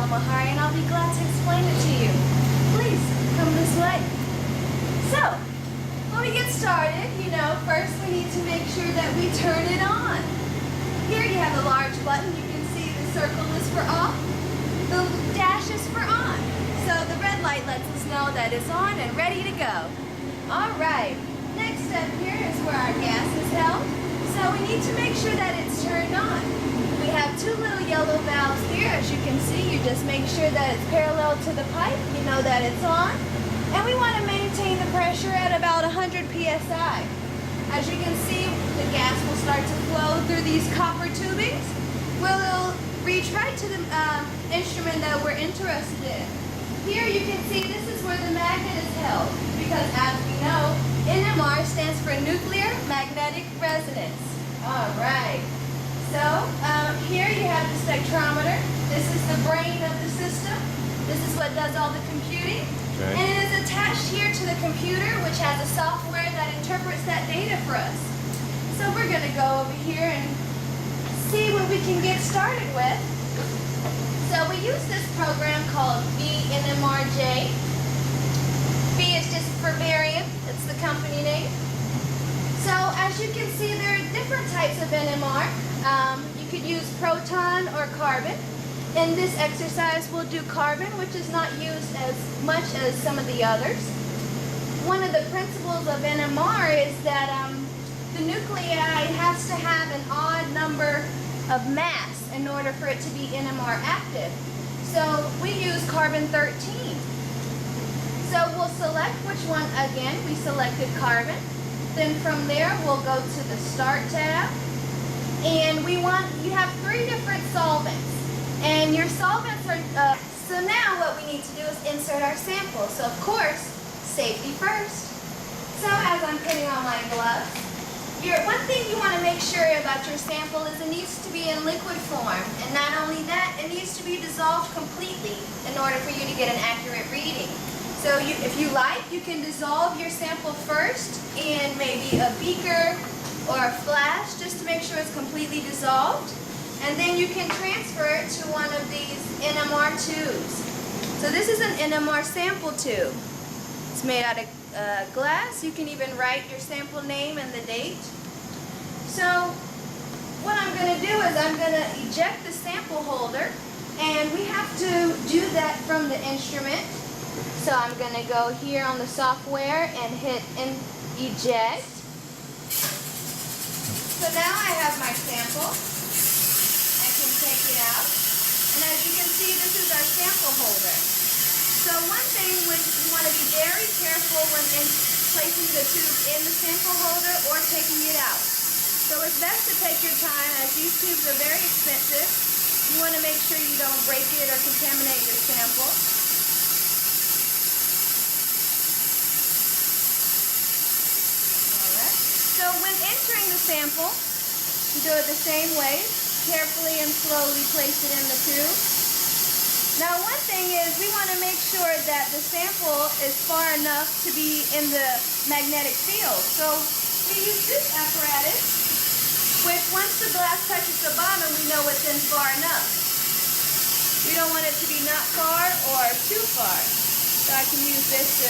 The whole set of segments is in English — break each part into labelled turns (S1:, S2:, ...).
S1: and I'll be glad to explain it to you. Please, come this way. So, when we get started, first we need to make sure that we turn it on. Here you have the large button. You can see the circle is for off, the dash is for on. So the red light lets us know that it's on and ready to go. All right, next step here is where our gas is held. So we need to make sure that it's turned on. We have two little yellow valves here. As you can see, you just make sure that it's parallel to the pipe. You know that it's on. And we want to maintain the pressure at about 100 psi. As you can see, the gas will start to flow through these copper tubings. We'll reach right to the instrument that we're interested in. Here you can see this is where the magnet is held, because as we know, NMR stands for nuclear magnetic resonance. All right. So here you have the spectrometer. This is the brain of the system. This is what does all the computing. Okay. And it is attached here to the computer, which has a software that interprets that data for us. So we're going to go over here and see what we can get started with. So we use this program called NMRJ. V is just for barium. It's the company name. So as you can see, there are different types of NMR. You could use proton or carbon. In this exercise, we'll do carbon, which is not used as much as some of the others. One of the principles of NMR is that the nuclei has to have an odd number of mass in order for it to be NMR active. So we use carbon-13. So we'll select which one. Again, we selected carbon. Then from there, we'll go to the Start tab. And you have 3 different solvents. And your solvents are, so now what we need to do is insert our sample. So of course, safety first. So as I'm putting on my gloves, one thing you want to make sure about your sample is it needs to be in liquid form. And not only that, it needs to be dissolved completely in order for you to get an accurate reading. So if you like, you can dissolve your sample first in maybe a beaker or a flask just to make sure it's completely dissolved. And then you can transfer it to one of these NMR tubes. So this is an NMR sample tube. It's made out of glass. You can even write your sample name and the date. So what I'm going to do is I'm going to eject the sample holder. And we have to do that from the instrument. So I'm going to go here on the software and hit eject. So now I have my sample. Take it out. And as you can see, this is our sample holder. So one thing you want to be very careful when placing the tube in the sample holder or taking it out. So it's best to take your time, as these tubes are very expensive. You want to make sure you don't break it or contaminate your sample. Alright. So when entering the sample, you do it the same way. Carefully and slowly place it in the tube. Now one thing is we want to make sure that the sample is far enough to be in the magnetic field. So we use this apparatus, which once the glass touches the bottom, we know it's in far enough. We don't want it to be not far or too far. So I can use this to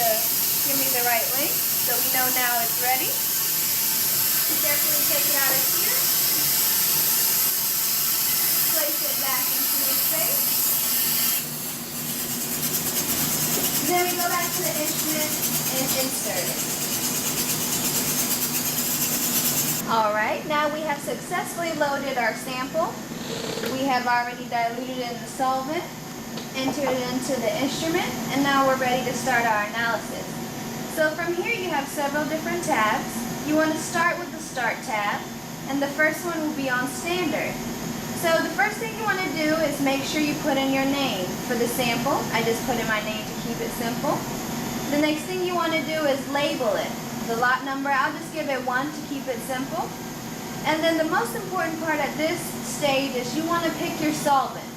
S1: give me the right length. So we know now it's ready. Carefully take it out of here. Place it back into the space. Then we go back to the instrument and insert it. Alright, now we have successfully loaded our sample. We have already diluted in the solvent, entered it into the instrument, and now we're ready to start our analysis. So from here you have several different tabs. You want to start with the Start tab, and the first one will be on Standard. So the first thing you want to do is make sure you put in your name for the sample. I just put in my name to keep it simple. The next thing you want to do is label it. The lot number, I'll just give it 1 to keep it simple. And then the most important part at this stage is you want to pick your solvent.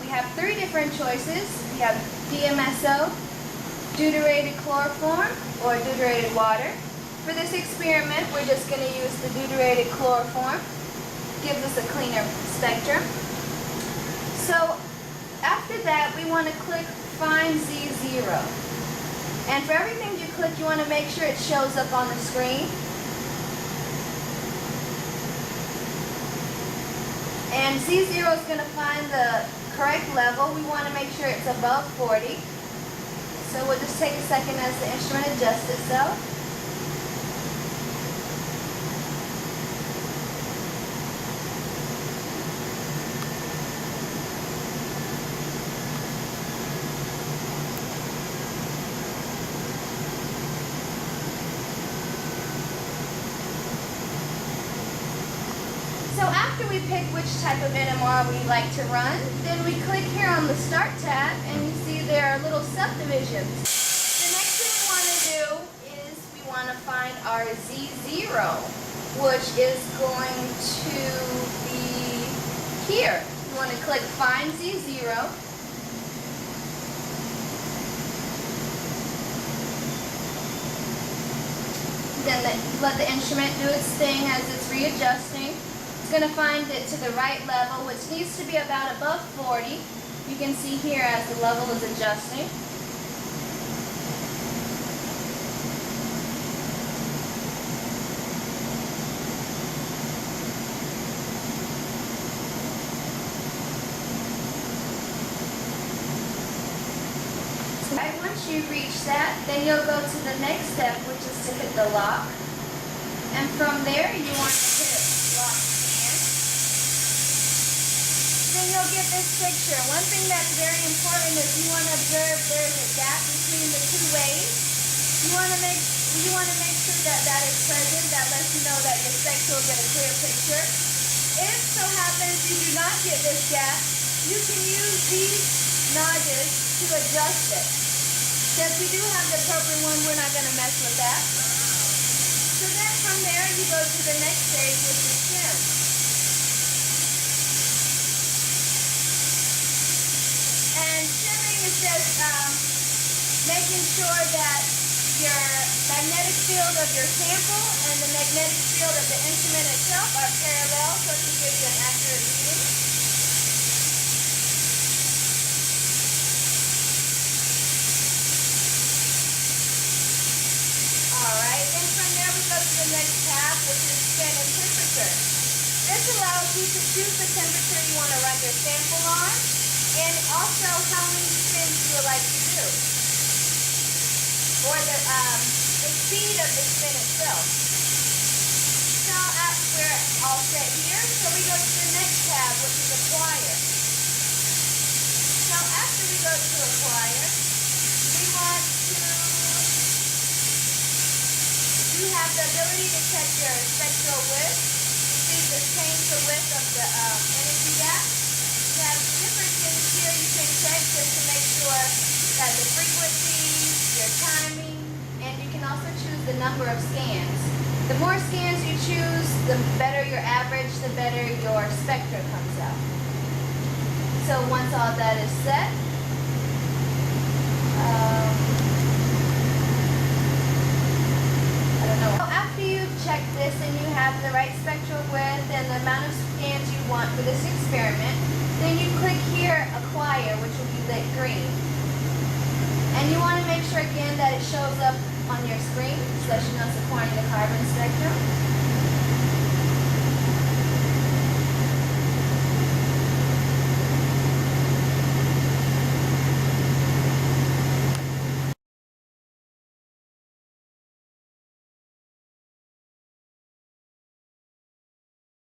S1: We have 3 different choices. We have DMSO, deuterated chloroform, or deuterated water. For this experiment, we're just going to use the deuterated chloroform. Gives us a cleaner spectrum. So after that, we want to click Find Z0. And for everything you click, you want to make sure it shows up on the screen. And Z0 is going to find the correct level. We want to make sure it's above 40. So we'll just take a second as the instrument adjusts itself. So after we pick which type of NMR we like to run, then we click here on the Start tab, and you see there are little subdivisions. The next thing we want to do is we want to find our Z0, which is going to be here. You want to click Find Z0. Then let the instrument do its thing as it's readjusting. It's going to find it to the right level, which needs to be about above 40. You can see here as the level is adjusting. Right, once you reach that, then you'll go to the next step, which is to hit the lock. And from there, you want to hit lock scan. Then you'll get this picture. One thing that's very important is you want to observe there's a gap between the two waves. You want to make sure that that is present. That lets you know that your spectral will get a clear picture. If so happens you do not get this gap, you can use these notches to adjust it. Since we do have the appropriate one, we're not going to mess with that. So then from there, you go to the next stage, which is shim. And shimming is just making sure that your magnetic field of your sample and the magnetic field of the instrument itself are parallel, so it can give you an accurate reading. The next tab, which is spin and temperature. This allows you to choose the temperature you want to run your sample on, and also how many spins you would like to do, or the speed of the spin itself. So we're all set here, so we go to the next tab, which is acquire. So after we go to acquire, we want to you have the ability to check your spectral width. You see the change the width of the energy gap. You have different things here you can check just to make sure that the frequency, your timing, and you can also choose the number of scans. The more scans you choose, the better your average, the better your spectra comes out. So once all that is set, after you've checked this and you have the right spectral width and the amount of scans you want for this experiment, then you click here, Acquire, which will be lit green. And you want to make sure again that it shows up on your screen so that you know